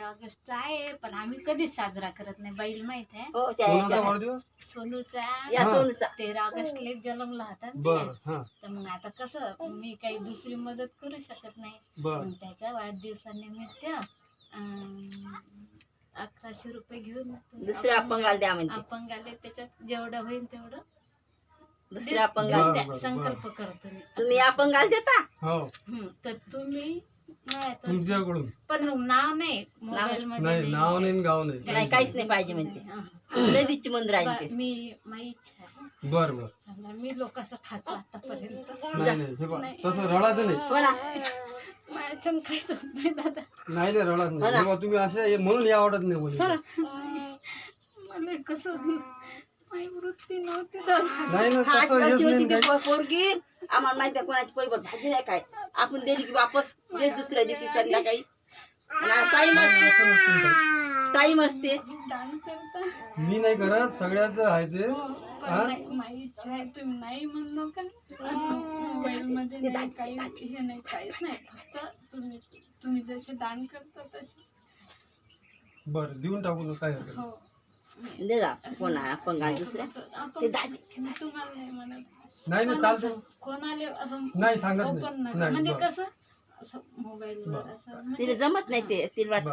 ऑगस्टचा आहे पण आम्ही कधीच साजरा करत नाही. बैल माहित आहे हो त्या कोणाचा याच्या- वाढदिवस? सोनूचा या हा. सोनूचा 13 ऑगस्टला जन्मला होता ना बर ते. हा तर मग आता कसं मी काही दुसरी मदत करू शकत नाही. बर मग त्याच्या वाढदिवसानिमित्त 1100 रुपये घेऊन दुसरे अपंगाला द्या म्हणते. आपण गाले त्याच्यात जेवढं होईल तेवढं दुसरे अपंगाला बरं, द्या. बरं, संकल्प करतो मी. तुम्ही अपंगाला देता हो तर तुम्ही नाही तर- तुमच्याकडून पण नाव नाही मोबाईल मध्ये नाही नाव नाही गाव नाही नाही काहीच नाही पाहिजे म्हणते. हा. नदीची मंदिर आहे ते. मी माझी इच्छा आहे बर बर समजा मी लोकांचं खातो आतापर्यंत नाही नाही हे बघ तसं रडायचं नाही हो ना माझ्या काहीच होत नाही दादा. नाही नाही रडायचं नाही हे बघ, तुम्ही असे म्हणून या आवडत नाही बोलले मला कसं माझी वृत्ती नव्हती दादा. नाही ना हा, तसं हेच अशी होती नाही ती काही. पोरगी आम्हाला माहिती आहे कोणाची पैबत भाजी नाही काय आपण दिली की वापस दे दुसऱ्या दिवशी संध्याकाळी टाईम असते टाईम असते. दान करता मी नाही करत सगळ्याच आहे ते पण हा? नाही, माझी इच्छा आहे तुम्ही नाही म्हणू का मोबाईल मध्ये नाही काही हे नाही काहीच नाही फक्त तुम्ही जसे दान करता तसे बर देऊन टाकू ना काय हरकत नाही. हो दे जा कोणा अपंगाला दुसऱ्या आपण ते दाजी तुम्हाला नाही म्हणत नाही नाही चालतं कोणाला असं नाही सांगत ओपन नाही नाही नाही म्हणजे बरं. कसं असं मोबाईलवर असं म्हणजे तिला जमत नाही ते तिला वाटते